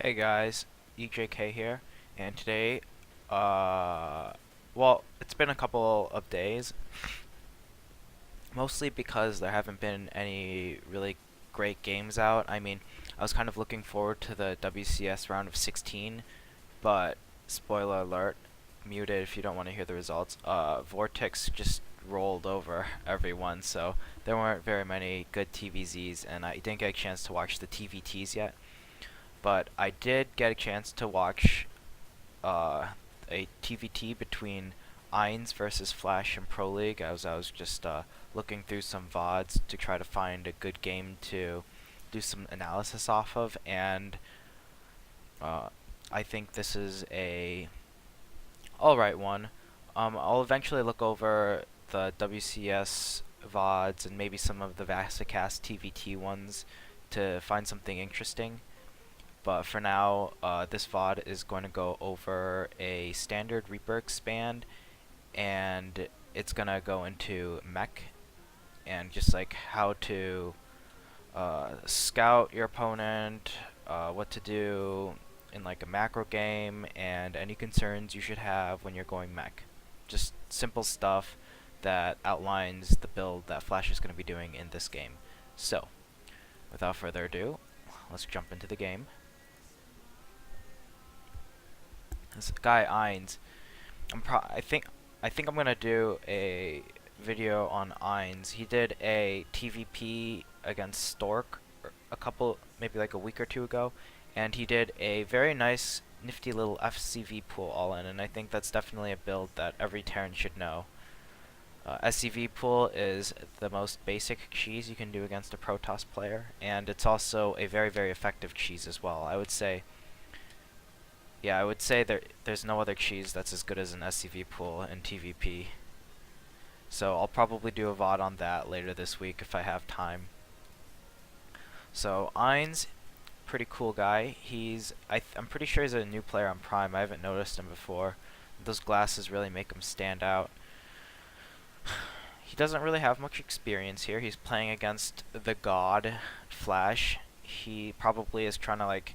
Hey guys, EJK here, and today, well, it's been a couple of days, mostly because there haven't been any really great games out. I mean, I was kind of looking forward to the WCS round of 16, but spoiler alert, muted if you don't want to hear the results. Vortex just rolled over everyone, so there weren't very many good TVZs, and I didn't get a chance to watch the TVTs yet. But I did get a chance to watch a TvT between Ainz versus Flash in Pro League. As I was just looking through some VODs to try to find a good game to do some analysis off of, and uh, I think this is a alright one. I'll eventually look over the WCS VODs and maybe some of the Vasicast TvT ones to find something interesting. But for now, this VOD is going to go over a standard Reaper expand, and it's going to go into Mech, and just like how to scout your opponent, what to do in like a macro game, and any concerns you should have when you're going Mech. Just simple stuff that outlines the build that Flash is going to be doing in this game. So, without further ado, let's jump into the game. This guy Ainz, I think I'm gonna do a video on Ainz. He did a TVP against Stork maybe like a week or two ago, and he did a very nice, nifty little FCV pool all in, and I think that's definitely a build that every Terran should know. SCV pool is the most basic cheese you can do against a Protoss player, and it's also a very, very effective cheese as well. I would say there's no other cheese that's as good as an SCV pool in TVP. So I'll probably do a VOD on that later this week if I have time. So Ainz, pretty cool guy. I'm pretty sure he's a new player on Prime. I haven't noticed him before. Those glasses really make him stand out. He doesn't really have much experience here. He's playing against the god Flash. He probably is trying to like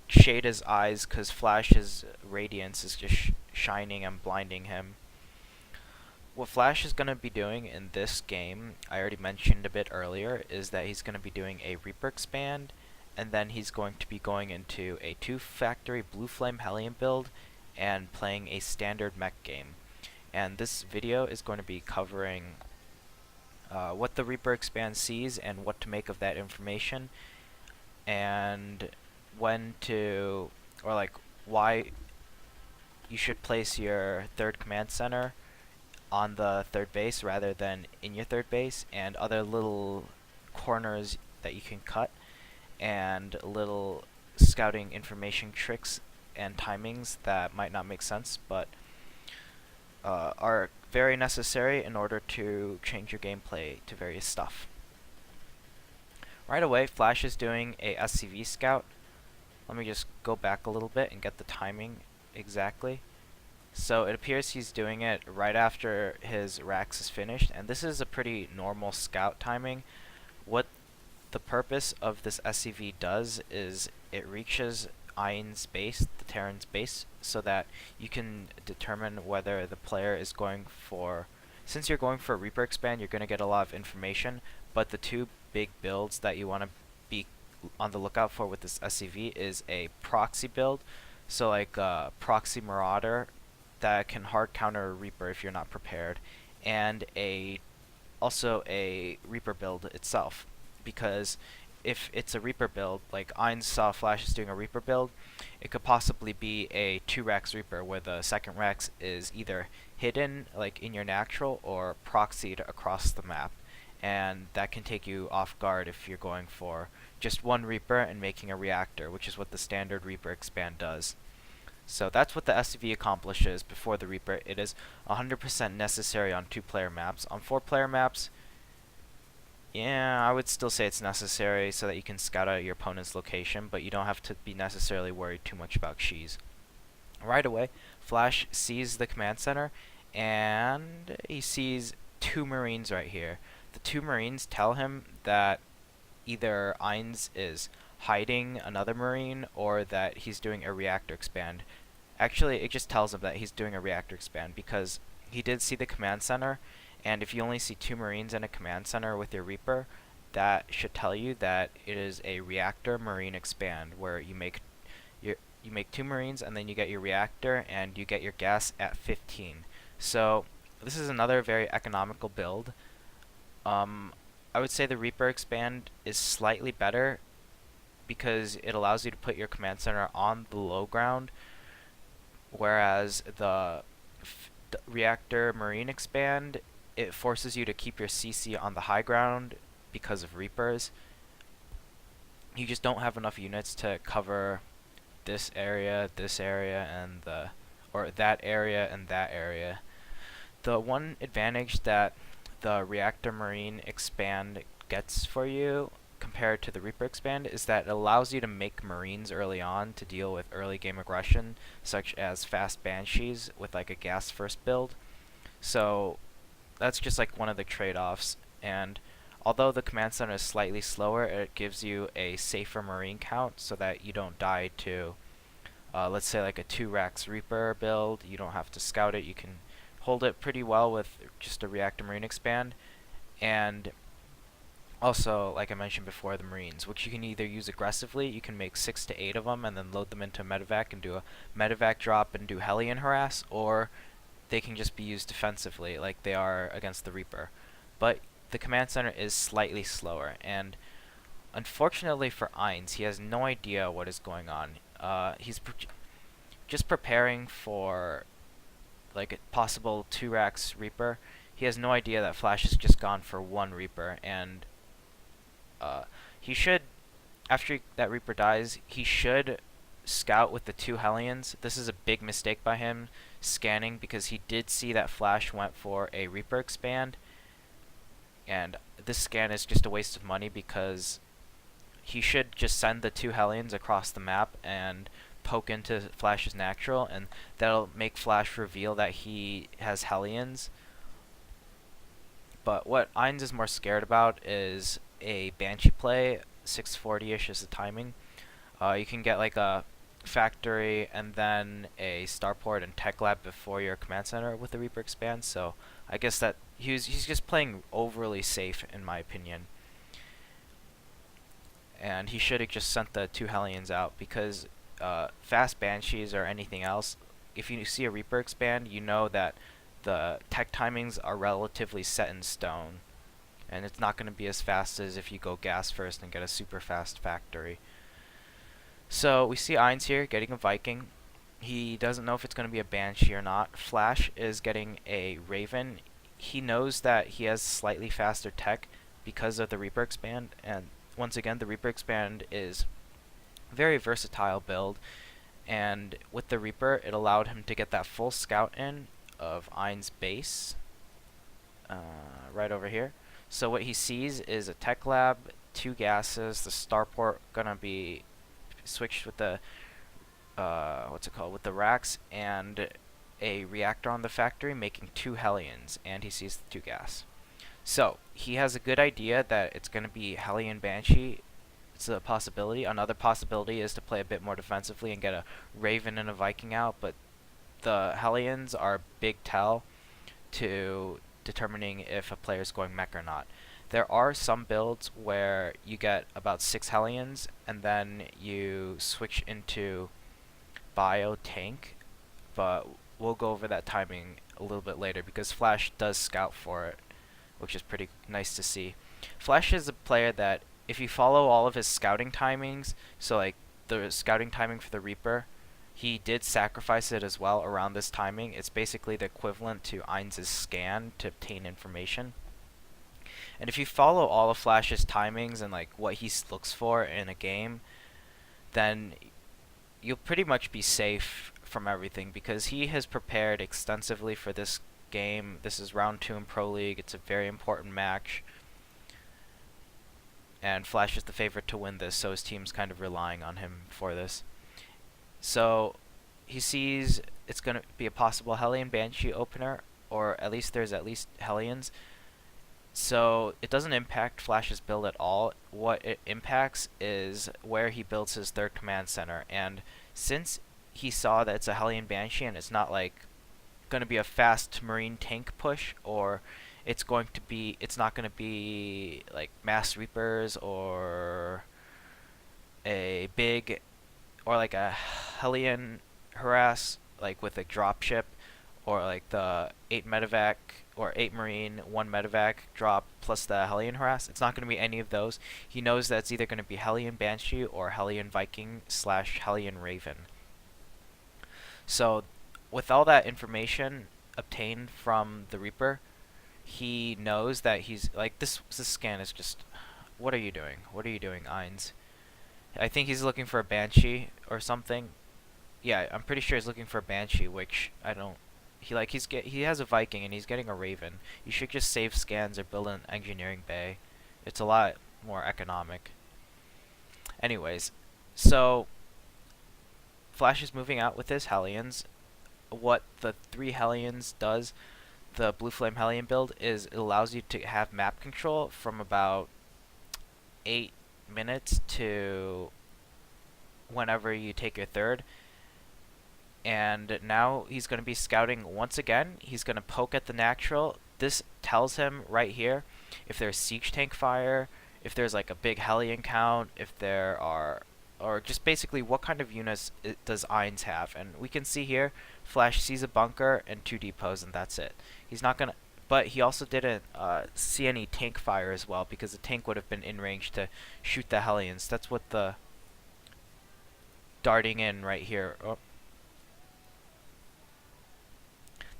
shade his eyes because Flash's radiance is just shining and blinding him. What Flash is going to be doing in this game, I already mentioned a bit earlier, is that he's going to be doing a Reaper expand, and then he's going to be going into a 2-factory Blue Flame Hellion build and playing a standard mech game. And this video is going to be covering what the Reaper expand sees and what to make of that information, and when to, or like why you should place your third command center on the third base rather than in your third base, and other little corners that you can cut, and little scouting information tricks and timings that might not make sense, but are very necessary in order to change your gameplay to various stuff. Right away, Flash is doing a SCV scout. Let me just go back a little bit and get the timing exactly. So it appears he's doing it right after his Rax is finished, and this is a pretty normal scout timing. What the purpose of this SCV does is it reaches Ain's base, the Terran's base, so that you can determine whether the player is going for... Since you're going for a Reaper expand, you're going to get a lot of information, but the two big builds that you want to be on the lookout for with this SCV is a proxy build, so like proxy Marauder that can hard counter a Reaper if you're not prepared, and also a Reaper build itself, because if it's a Reaper build, like Ainz saw Flash is doing a Reaper build, it could possibly be a 2-Rex Reaper where the second Rex is either hidden like in your natural or proxied across the map, and that can take you off guard if you're going for just one Reaper and making a reactor, which is what the standard Reaper expand does. So that's what the SCV accomplishes before the Reaper. It is 100% necessary on 2-player maps. On 4-player maps, yeah, I would still say it's necessary so that you can scout out your opponent's location, but you don't have to be necessarily worried too much about cheese. Right away, Flash sees the command center, and he sees 2 Marines right here. The 2 Marines tell him that either Ainz is hiding another Marine or that he's doing a reactor expand. Actually, it just tells him that he's doing a reactor expand because he did see the command center, and if you only see 2 Marines in a command center with your Reaper, that should tell you that it is a reactor Marine expand where you make 2 Marines and then you get your reactor and you get your gas at 15. So this is another very economical build. I would say the Reaper expand is slightly better because it allows you to put your command center on the low ground, whereas the reactor Marine expand, it forces you to keep your CC on the high ground because of Reapers. You just don't have enough units to cover this area, and that area and that area. The one advantage that the reactor Marine expand gets for you compared to the Reaper expand is that it allows you to make Marines early on to deal with early game aggression, such as fast Banshees with like a gas first build. So that's just like one of the trade-offs, and although the command center is slightly slower, it gives you a safer Marine count so that you don't die to let's say like a 2 Rax Reaper build. You don't have to scout it, you can hold it pretty well with just a reactor Marine expand. And also, like I mentioned before, the Marines, which you can either use aggressively, you can make 6 to 8 of them and then load them into a medevac and do a medevac drop and do Hellion harass, or they can just be used defensively like they are against the Reaper. But the command center is slightly slower, and unfortunately for Ainz, he has no idea what is going on. He's just preparing for like a possible 2 Rax Reaper. He has no idea that Flash has just gone for 1 Reaper, and he should, after that Reaper dies, he should scout with the 2 Hellions. This is a big mistake by him, scanning, because he did see that Flash went for a Reaper expand, and this scan is just a waste of money because he should just send the 2 Hellions across the map and poke into Flash's natural, and that'll make Flash reveal that he has Hellions. But what Ainz is more scared about is a Banshee play. 640-ish is the timing. You can get like a factory and then a starport and tech lab before your command center with the Reaper expand, so I guess that he's just playing overly safe in my opinion. And he should have just sent the 2 Hellions out, because fast Banshees or anything else, if you see a Reaper expand, you know that the tech timings are relatively set in stone, and it's not going to be as fast as if you go gas first and get a super fast factory. So we see Ainz here getting a Viking. He doesn't know if it's going to be a Banshee or not. Flash is getting a Raven. He knows that he has slightly faster tech because of the Reaper expand, and once again, the Reaper expand is a very versatile build, and with the Reaper, it allowed him to get that full scout in of Ainz base right over here. So what he sees is a tech lab, 2 gases, the starport gonna be switched with the with the racks, and a reactor on the factory, making 2 Hellions, and he sees the 2 gas. So he has a good idea that it's going to be Hellion Banshee. It's a possibility. Another possibility is to play a bit more defensively and get a Raven and a Viking out, but the Hellions are a big tell to determining if a player is going mech or not. There are some builds where you get about 6 Hellions and then you switch into bio tank, but we'll go over that timing a little bit later because Flash does scout for it, which is pretty nice to see. Flash is a player that, if you follow all of his scouting timings, so like the scouting timing for the Reaper, he did sacrifice it as well around this timing. It's basically the equivalent to Ainz's scan to obtain information. And if you follow all of Flash's timings and like what he looks for in a game, then you'll pretty much be safe from everything because he has prepared extensively for this game. This is round 2 in Pro League. It's a very important match, and Flash is the favorite to win this, so his team's kind of relying on him for this. So he sees it's going to be a possible Hellion Banshee opener, or at least there's at least Hellions. So it doesn't impact Flash's build at all. What it impacts is where he builds his third command center. And since he saw that it's a Hellion Banshee and it's not like going to be a fast Marine tank push, or it's not going to be like Mass Reapers or a big or like a Hellion harass like with a dropship, or like the 8 medevac or 8 marine 1 medevac drop plus the Hellion harass. It's not going to be any of those. He knows that it's either going to be Hellion Banshee or Hellion Viking / Hellion Raven. So with all that information obtained from the Reaper, he knows that he's like this scan is just, what are you doing? What are you doing, Ainz? I think he's looking for a Banshee or something. Yeah, I'm pretty sure he's looking for a Banshee, which I don't. He has a Viking and he's getting a Raven. You should just save scans or build an engineering bay. It's a lot more economic. Anyways, so Flash is moving out with his Hellions. What the 3 Hellions does, the Blue Flame Hellion build, is it allows you to have map control from about 8 minutes to whenever you take your third. And now he's going to be scouting once again. He's going to poke at the natural. This tells him right here if there's siege tank fire, if there's like a big Hellion count, if there are, or just basically what kind of units does Ainz have. And we can see here, Flash sees a bunker and 2 depots, and that's it. He's not going to, but he also didn't see any tank fire as well, because the tank would have been in range to shoot the Hellions. That's what the darting in right here. Oh.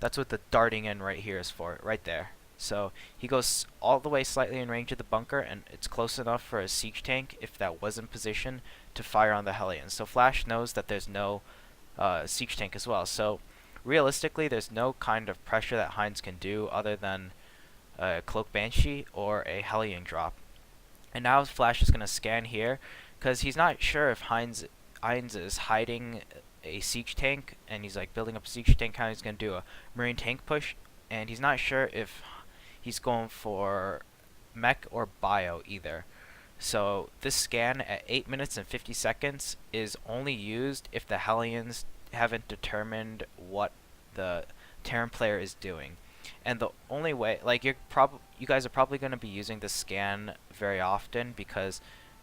That's what the darting in right here is for, right there. So he goes all the way slightly in range of the bunker, and it's close enough for a siege tank, if that was in position, to fire on the Hellions. So Flash knows that there's no siege tank as well. So realistically, there's no kind of pressure that Ainz can do other than a Cloak Banshee or a Hellion drop. And now Flash is going to scan here, because he's not sure if Ainz is hiding a siege tank, and he's like building up a siege tank, how he's going to do a Marine tank push, and he's not sure if he's going for Mech or Bio either. So this scan at 8 minutes and 50 seconds is only used if the Hellions haven't determined what the Terran player is doing. And the only way, like you guys are probably going to be using this scan very often, because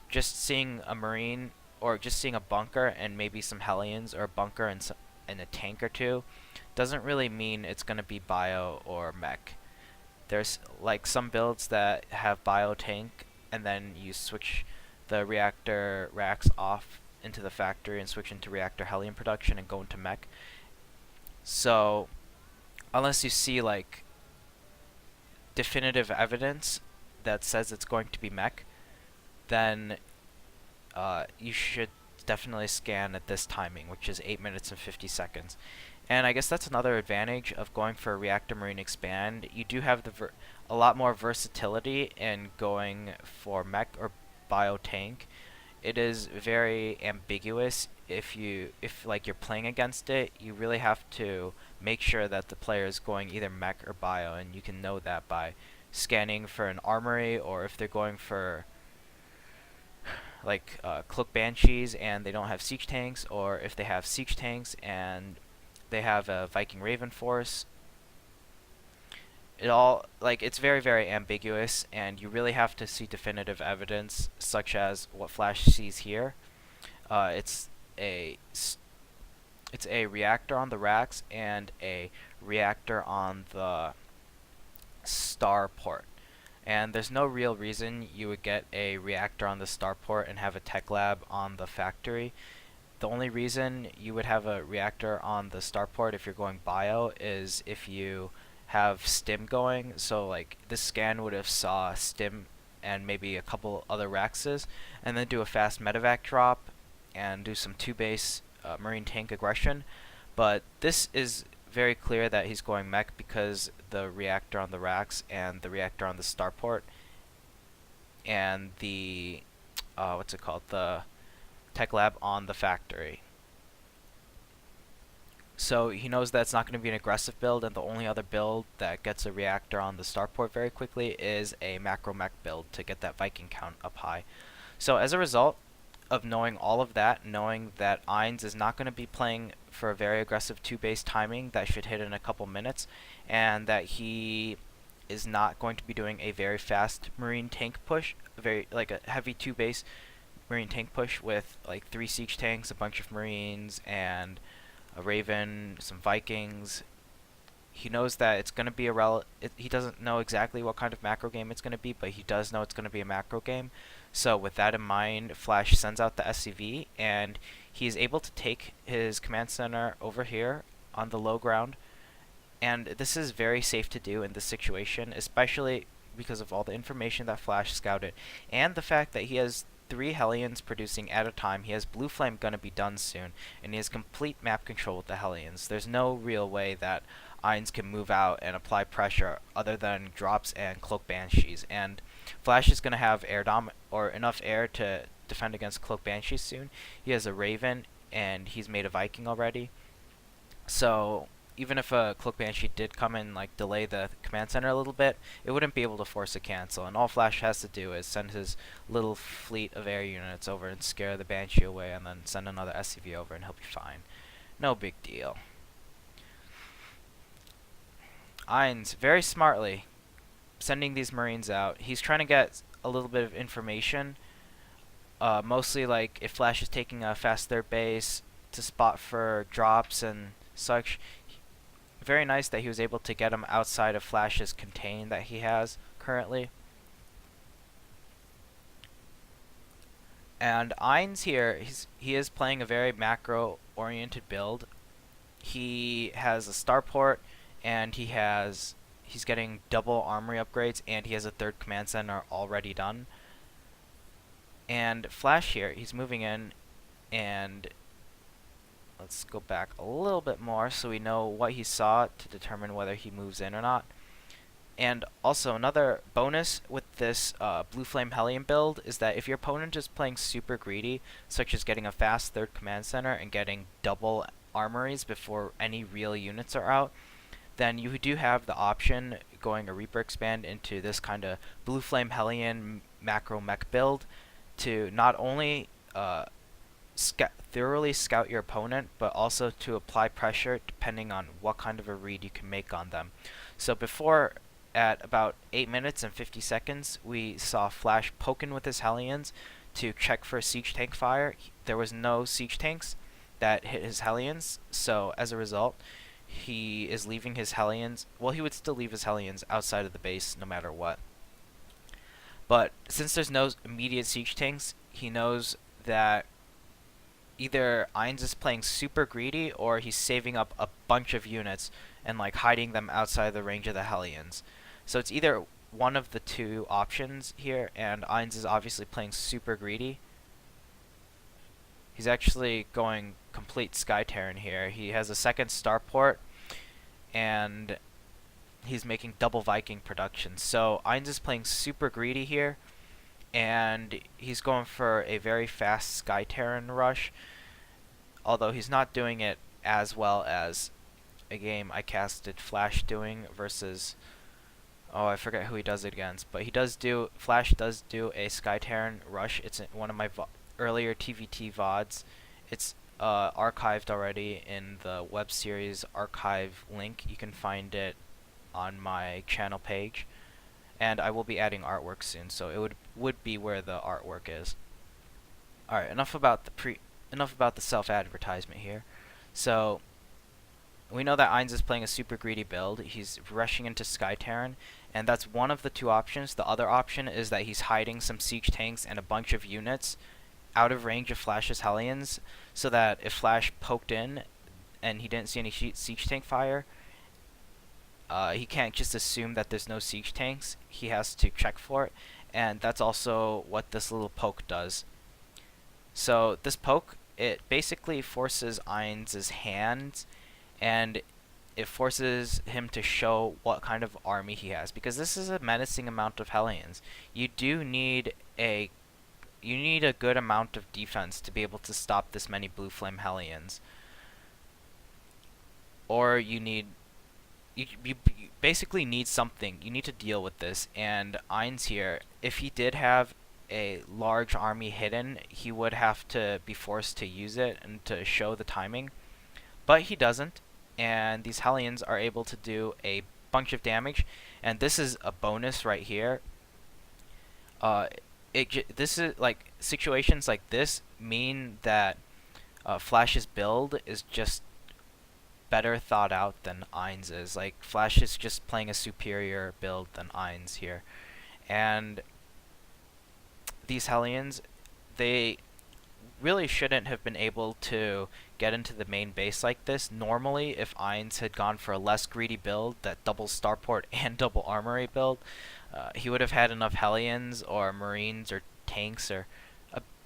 just seeing a Marine or just seeing a bunker and maybe some Hellions, or a bunker and a tank or two, doesn't really mean it's going to be Bio or Mech. There's like some builds that have Bio tank, and then you switch the reactor racks off into the factory and switch into reactor Hellion production and go into Mech. So unless you see like definitive evidence that says it's going to be Mech, then you should definitely scan at this timing, which is 8 minutes and 50 seconds. And I guess that's another advantage of going for a Reactor Marine Expand. You do have a lot more versatility in going for Mech or Bio Tank. It is very ambiguous. If like you're playing against it, you really have to make sure that the player is going either Mech or Bio, and you can know that by scanning for an armory, or if they're going for like Cloak Banshees and they don't have siege tanks, or if they have siege tanks and they have a Viking Raven force. It's very, very ambiguous, and you really have to see definitive evidence, such as what Flash sees here. It's a reactor on the racks and a reactor on the starport. And there's no real reason you would get a reactor on the starport and have a tech lab on the factory. The only reason you would have a reactor on the starport if you're going Bio is if you have stim going. So like this scan would have saw stim and maybe a couple other Raxes, and then do a fast medevac drop and do some 2-base Marine tank aggression. But this is very clear that he's going Mech, because the reactor on the racks and the reactor on the starport and the the tech lab on the factory. So he knows that it's not going to be an aggressive build, and the only other build that gets a reactor on the starport very quickly is a macro mech build to get that Viking count up high. So as a result of knowing all of that, knowing that Ainz is not going to be playing for a very aggressive 2-base timing that should hit in a couple minutes, and that he is not going to be doing a very fast marine tank push, very like a heavy 2-base marine tank push with like 3 siege tanks, a bunch of marines, and a Raven, some Vikings. He knows that it's going to be he doesn't know exactly what kind of macro game it's going to be, but he does know it's going to be a macro game. So with that in mind, Flash sends out the SCV, and he's able to take his command center over here on the low ground. And this is very safe to do in this situation, especially because of all the information that Flash scouted, and the fact that he has 3 Hellions producing at a time. He has Blue Flame going to be done soon, and he has complete map control with the Hellions. There's no real way that Ainz can move out and apply pressure other than drops and Cloak Banshees. And Flash is going to have enough air to defend against Cloak Banshees soon. He has a Raven, and he's made a Viking already. So even if a Cloak Banshee did come and like delay the command center a little bit, it wouldn't be able to force a cancel, and all Flash has to do is send his little fleet of air units over and scare the Banshee away, and then send another SCV over and he'll be fine. No big deal. Ainz, very smartly, sending these Marines out. He's trying to get a little bit of information, mostly like if Flash is taking a fast third base to spot for drops and such. Very nice that he was able to get him outside of Flash's contain that he has currently. And Ainz here, he is playing a very macro-oriented build. He has a starport, and he's getting double armory upgrades, and he has a 3rd command center already done. And Flash here, he's moving in, and let's go back a little bit more so we know what he saw to determine whether he moves in or not. And also another bonus with this Blue Flame Hellion build is that if your opponent is playing super greedy, such as getting a fast 3rd command center and getting double armories before any real units are out, then you do have the option going a Reaper expand into this kind of Blue Flame Hellion macro mech build to not only thoroughly scout your opponent, but also to apply pressure depending on what kind of a read you can make on them. So before, at about 8 minutes and 50 seconds, we saw Flash poking with his Hellions to check for siege tank fire. There was no siege tanks that hit his Hellions, so as a result, he is leaving his Hellions. Well, he would still leave his Hellions outside of the base no matter what. But since there's no immediate siege tanks, he knows that either Ainz is playing super greedy or he's saving up a bunch of units and like hiding them outside the range of the Hellions. So it's either one of the two options here, and Ainz is obviously playing super greedy. He's actually going complete Sky Terran here. He has a 2nd starport, and he's making double Viking production. So Ainz is playing super greedy here, and he's going for a very fast Sky Terran rush, although he's not doing it as well as a game I casted Flash doing versus, oh, I forget who he does it against, but Flash does do a Sky Terran rush. It's in one of my earlier TvT VODs. It's archived already in the web series archive link. You can find it on my channel page, and I will be adding artwork soon, so it would be where the artwork is. All right, enough about the self-advertisement here. So we know that Ainz is playing a super greedy build. He's rushing into Sky Terran, and that's one of the two options. The other option is that he's hiding some siege tanks and a bunch of units out of range of Flash's Hellions, so that if Flash poked in and he didn't see any siege tank fire, he can't just assume that there's no siege tanks. He has to check for it, and that's also what this little poke does. So this poke, it basically forces Ainz's hands, and it forces him to show what kind of army he has, because this is a menacing amount of Hellions. You need a good amount of defense to be able to stop this many Blue Flame Hellions. or you basically need something. You need to deal with this. And Ainz here, if he did have a large army hidden, he would have to be forced to use it and to show the timing. But he doesn't, and these Hellions are able to do a bunch of damage. And this is a bonus right here. Uh, this is like situations like this mean that Flash's build is just better thought out than Ainz is. Like, Flash is just playing a superior build than Ainz here. And these Hellions, they really shouldn't have been able to get into the main base like this. Normally, if Ainz had gone for a less greedy build that double starport and double armory build, he would have had enough Hellions or Marines or tanks or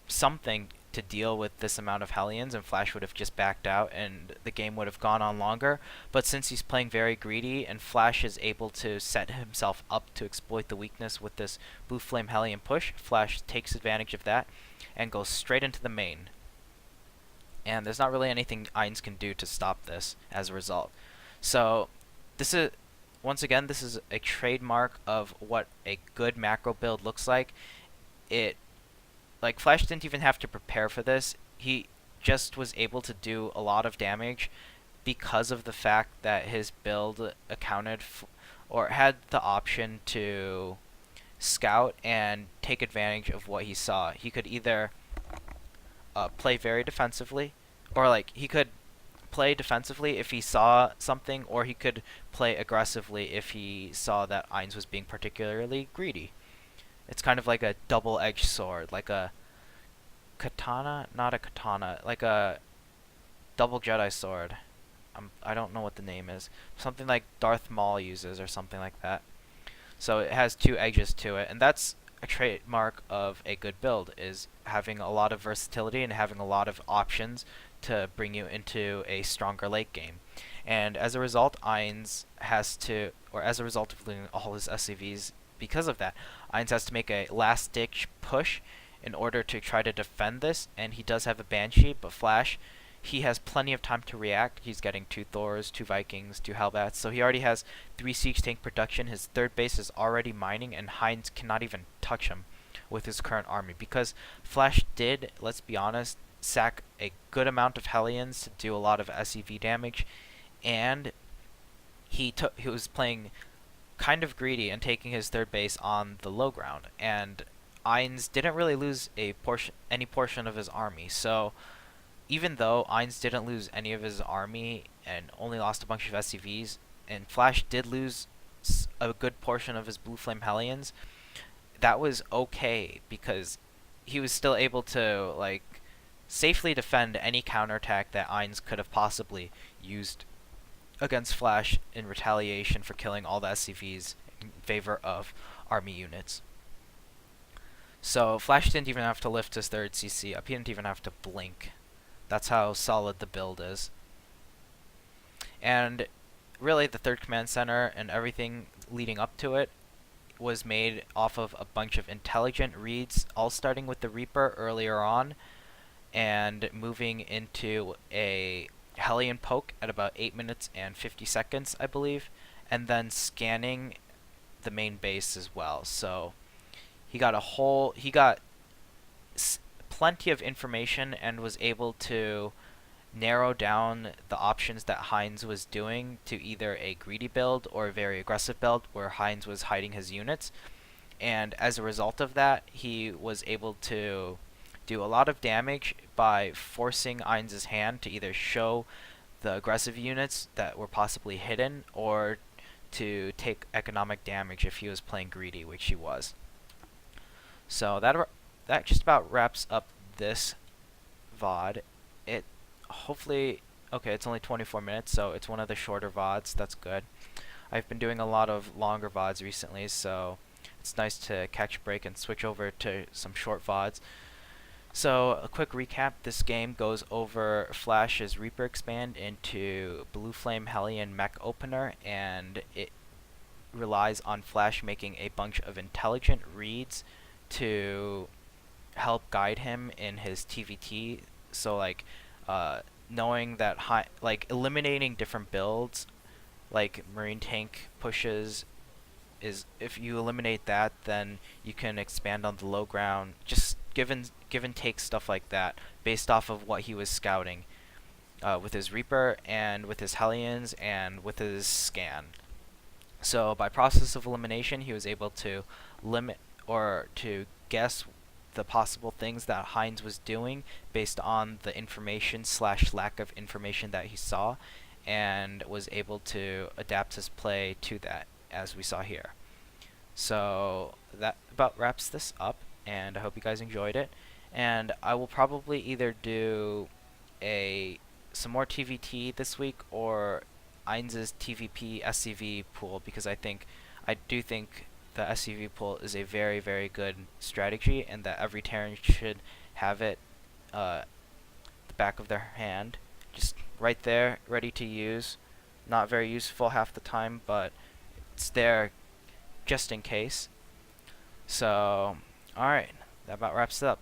something to deal with this amount of Hellions, and Flash would have just backed out and the game would have gone on longer. But since he's playing very greedy and Flash is able to set himself up to exploit the weakness with this Blue Flame Hellion push, Flash takes advantage of that and goes straight into the main. And there's not really anything Ainz can do to stop this as a result. So this is, once again, this is a trademark of what a good macro build looks like. Like, Flash didn't even have to prepare for this. He just was able to do a lot of damage because of the fact that his build accounted or had the option to scout and take advantage of what he saw. He could either play very defensively, or like he could play defensively if he saw something, or he could play aggressively if he saw that Ainz was being particularly greedy. It's kind of like a double-edged sword, like a katana, not a katana, like a double Jedi sword. I don't know what the name is. Something like Darth Maul uses or something like that. So it has two edges to it, and that's a trademark of a good build, is having a lot of versatility and having a lot of options to bring you into a stronger late game. And as a result, Ainz has to, or as a result of losing all his SCVs because of that, Ainz has to make a last-ditch push in order to try to defend this, and he does have a Banshee, but Flash, he has plenty of time to react. He's getting 2 Thors, 2 Vikings, 2 Hellbats, so he already has 3 Siege Tank production. His third base is already mining, and Ainz cannot even touch him with his current army, because Flash did, let's be honest, sack a good amount of Hellions to do a lot of SEV damage, and he was playing kind of greedy and taking his third base on the low ground, and Ainz didn't really lose any portion of his army. So even though Ainz didn't lose any of his army and only lost a bunch of SCVs, and Flash did lose a good portion of his Blue Flame Hellions, that was okay because he was still able to like safely defend any counterattack that Ainz could have possibly used against Flash in retaliation for killing all the SCVs in favor of army units. So Flash didn't even have to lift his third CC up. He didn't even have to blink. That's how solid the build is. And really, the third command center and everything leading up to it was made off of a bunch of intelligent reads, all starting with the Reaper earlier on and moving into a Hellion poke at about 8 minutes and 50 seconds, I believe, and then scanning the main base as well. So he got plenty of information and was able to narrow down the options that Ainz was doing to either a greedy build or a very aggressive build where Ainz was hiding his units. And as a result of that, he was able to do a lot of damage by forcing Ainz's hand to either show the aggressive units that were possibly hidden or to take economic damage if he was playing greedy, which he was. So that just about wraps up this VOD. It hopefully, okay, it's only 24 minutes, so it's one of the shorter VODs. That's good. I've been doing a lot of longer VODs recently, so it's nice to catch a break and switch over to some short VODs. So a quick recap, this game goes over Flash's Reaper expand into Blue Flame Hellion Mech opener, and it relies on Flash making a bunch of intelligent reads to help guide him in his TvT. So like knowing that like eliminating different builds, like marine tank pushes, is if you eliminate that, then you can expand on the low ground. Just give and take stuff like that based off of what he was scouting with his Reaper and with his Hellions and with his scan. So by process of elimination, he was able to limit or to guess the possible things that Heinz was doing based on the information slash lack of information that he saw, and was able to adapt his play to that, as we saw here. So that about wraps this up, and I hope you guys enjoyed it. And I will probably either do a some more TvT this week or Ainz's TvP SCV pool, because I do think the SCV pool is a very, very good strategy, and that every Terran should have it the back of their hand, just right there, ready to use. Not very useful half the time, but it's there just in case. So, alright, that about wraps it up.